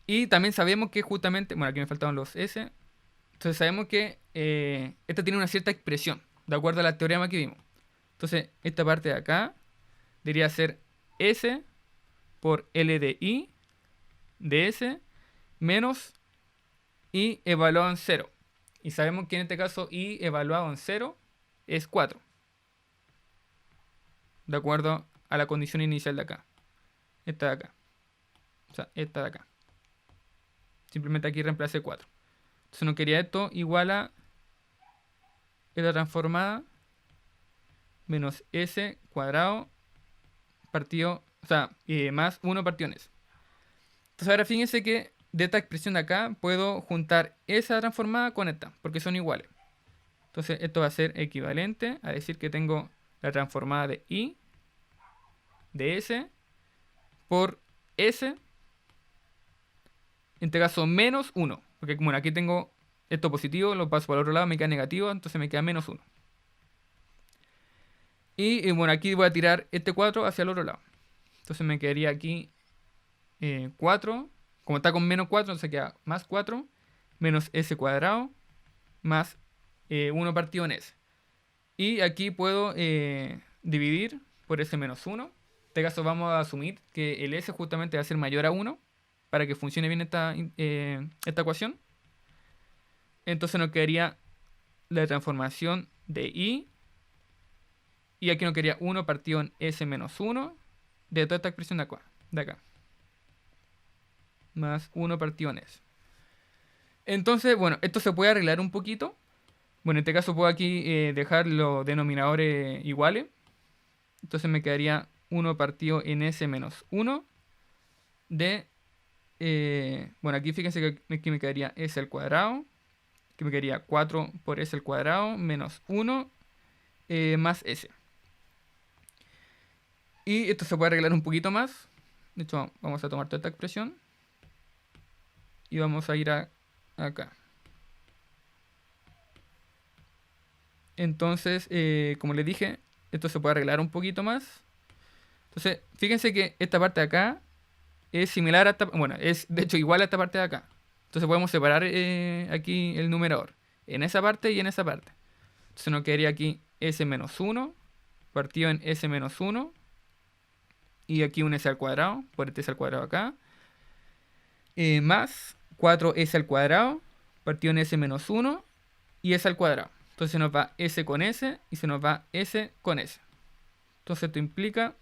Y también sabemos que justamente, bueno, aquí me faltaban los s, Entonces sabemos que esta tiene una cierta expresión, de acuerdo al teorema que vimos. Entonces, esta parte de acá debería ser S por L de I de S menos I evaluado en 0. Y sabemos que en este caso I evaluado en 0 es 4. De acuerdo a la condición inicial de acá. Esta de acá. O sea, esta de acá. Simplemente aquí reemplacé 4. Entonces no quería esto igual a la transformada menos S cuadrado partido, o sea, más 1 partido en S. Entonces ahora fíjense que de esta expresión de acá puedo juntar esa transformada con esta, porque son iguales. Entonces esto va a ser equivalente a decir que tengo la transformada de I de S por S, en este caso menos 1. Porque como aquí tengo esto positivo, lo paso para el otro lado, me queda negativo, entonces me queda menos 1. Y bueno, aquí voy a tirar este 4 hacia el otro lado. Entonces me quedaría aquí 4. Como está con menos 4, entonces queda más 4 menos S cuadrado más 1 partido en S. Y aquí puedo dividir por S menos 1. En este caso vamos a asumir que el S justamente va a ser mayor a 1 para que funcione bien esta ecuación. Entonces nos quedaría la transformación de I. Y aquí nos quedaría 1 partido en S menos 1 de toda esta expresión de acá. Más 1 partido en S. Entonces, bueno, esto se puede arreglar un poquito. Bueno, en este caso puedo aquí dejar los denominadores iguales. Entonces me quedaría 1 partido en S menos 1 de... bueno, aquí fíjense que aquí me quedaría S al cuadrado. Que me quedaría 4 por S al cuadrado menos 1 más S. Y esto se puede arreglar un poquito más. De hecho, vamos a tomar toda esta expresión. Y vamos a ir acá. Entonces, como les dije, esto se puede arreglar un poquito más. Entonces, fíjense que esta parte de acá es similar a esta... Bueno, es de hecho igual a esta parte de acá. Entonces podemos separar aquí el numerador. En esa parte y en esa parte. Entonces nos quedaría aquí S menos 1 partido en S menos 1. Y aquí un S al cuadrado, por este S al cuadrado acá. Más 4S al cuadrado partido en S menos 1 y S al cuadrado. Entonces se nos va S con S y se nos va S con S. Entonces esto implica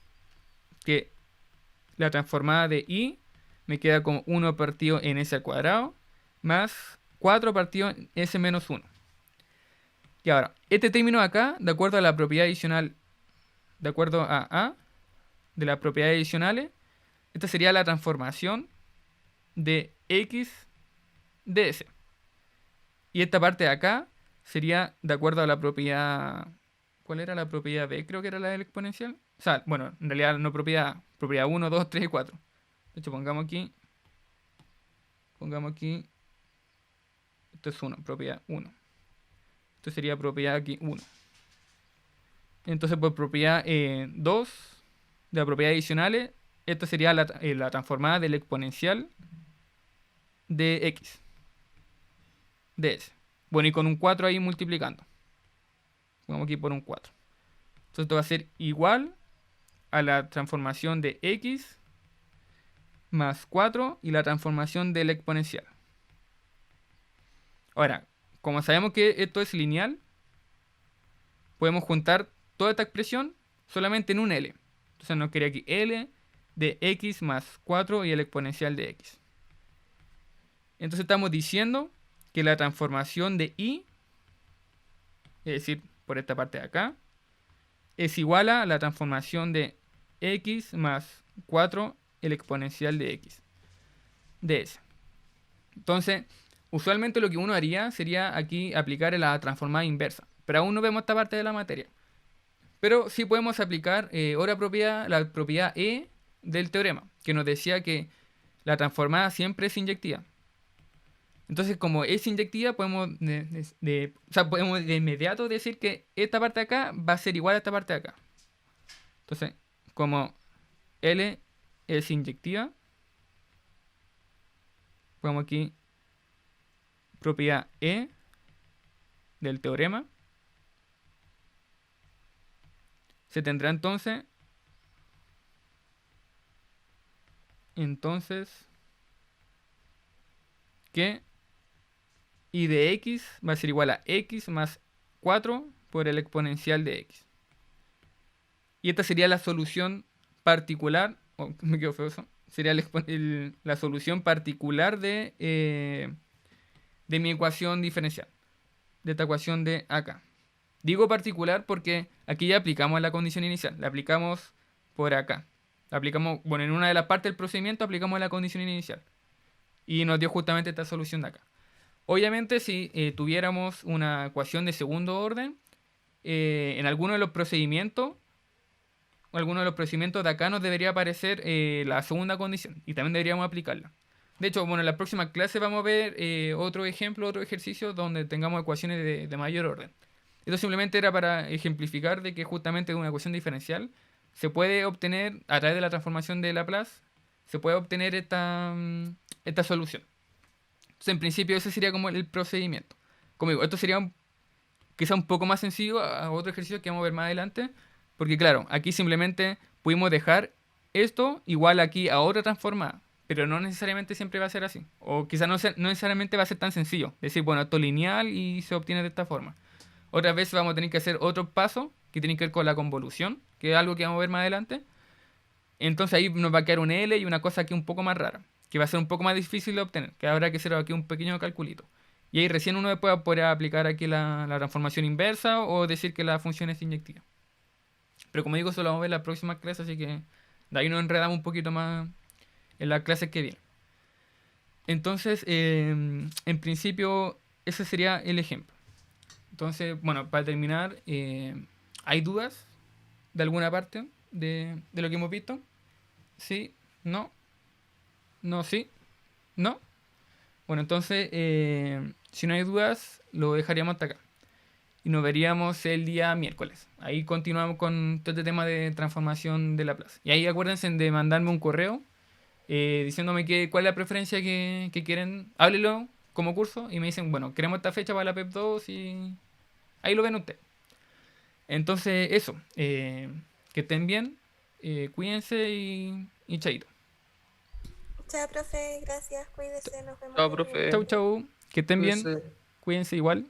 que la transformada de I me queda como 1 partido en S al cuadrado más 4 partido en S menos 1. Y ahora, este término acá, de acuerdo a la propiedad adicional, de acuerdo a A, de las propiedades adicionales, esta sería la transformación de X de S. Y esta parte de acá sería de acuerdo a la propiedad... ¿Cuál era la propiedad B? Creo que era la del exponencial. O sea, bueno, en realidad no propiedad. Propiedad 1, 2, 3 y 4. De hecho, pongamos aquí. Esto es 1, propiedad 1. Esto sería propiedad aquí 1. Entonces, por propiedad 2 de la propiedad adicionales, esta sería la transformada del exponencial de X. De S. Bueno, y con un 4 ahí multiplicando. Vamos aquí por un 4. Entonces esto va a ser igual a la transformación de X más 4 y la transformación del exponencial. Ahora, como sabemos que esto es lineal, podemos juntar toda esta expresión solamente en un L. Entonces nos quedaría aquí L de X más 4 y el exponencial de X. Entonces estamos diciendo que la transformación de Y, es decir, por esta parte de acá, es igual a la transformación de X más 4 el exponencial de X de S. Entonces, usualmente lo que uno haría sería aquí aplicar la transformada inversa. Pero aún no vemos esta parte de la materia. Pero sí podemos aplicar la propiedad E del teorema, que nos decía que la transformada siempre es inyectiva. Entonces, como es inyectiva, podemos podemos de inmediato decir que esta parte de acá va a ser igual a esta parte de acá. Entonces, como L es inyectiva, ponemos aquí propiedad E del teorema, se tendrá entonces que y de x va a ser igual a x más 4 por el exponencial de x. Y esta sería la solución particular, me quedo feo eso, sería la solución particular de mi ecuación diferencial, de esta ecuación de acá. Digo particular porque aquí ya aplicamos la condición inicial, la aplicamos por acá. La aplicamos, bueno, en una de las partes del procedimiento aplicamos la condición inicial y nos dio justamente esta solución de acá. Obviamente, si tuviéramos una ecuación de segundo orden, en alguno de los procedimientos, de acá nos debería aparecer la segunda condición y también deberíamos aplicarla. De hecho, bueno, en la próxima clase vamos a ver otro ejemplo, otro ejercicio donde tengamos ecuaciones de mayor orden. Esto simplemente era para ejemplificar de que justamente de una ecuación diferencial se puede obtener, a través de la transformación de Laplace, se puede obtener esta solución. Entonces, en principio, ese sería como el procedimiento. Como digo, esto sería quizá un poco más sencillo a otro ejercicio que vamos a ver más adelante, porque claro, aquí simplemente pudimos dejar esto igual aquí a otra transformada, pero no necesariamente siempre va a ser así. O quizá no necesariamente va a ser tan sencillo. Decir, bueno, esto es lineal y se obtiene de esta forma. Otras veces vamos a tener que hacer otro paso que tiene que ver con la convolución, que es algo que vamos a ver más adelante. Entonces ahí nos va a quedar un L y una cosa aquí un poco más rara, que va a ser un poco más difícil de obtener, que habrá que hacer aquí un pequeño calculito. Y ahí recién uno puede poder aplicar aquí la transformación inversa o decir que la función es inyectiva. Pero como digo, eso lo vamos a ver en la próxima clase, así que de ahí nos enredamos un poquito más en las clases que vienen. Entonces, en principio, ese sería el ejemplo. Entonces, bueno, para terminar, ¿hay dudas de alguna parte de lo que hemos visto? ¿Sí? ¿No? ¿No? ¿Sí? ¿No? Bueno, entonces, si no hay dudas, lo dejaríamos hasta acá. Y nos veríamos el día miércoles. Ahí continuamos con todo este tema de transformación de Laplace. Y ahí acuérdense de mandarme un correo diciéndome cuál es la preferencia que quieren. Háblelo como curso y me dicen, bueno, queremos esta fecha para la PEP 2 y ahí lo ven ustedes. Entonces, eso. Que estén bien. Cuídense y chaito. Chao, profe, gracias, cuídese, nos vemos Chao, el profe. miércoles. Chau, chau. Que estén bien. Cuídese. Cuídense igual.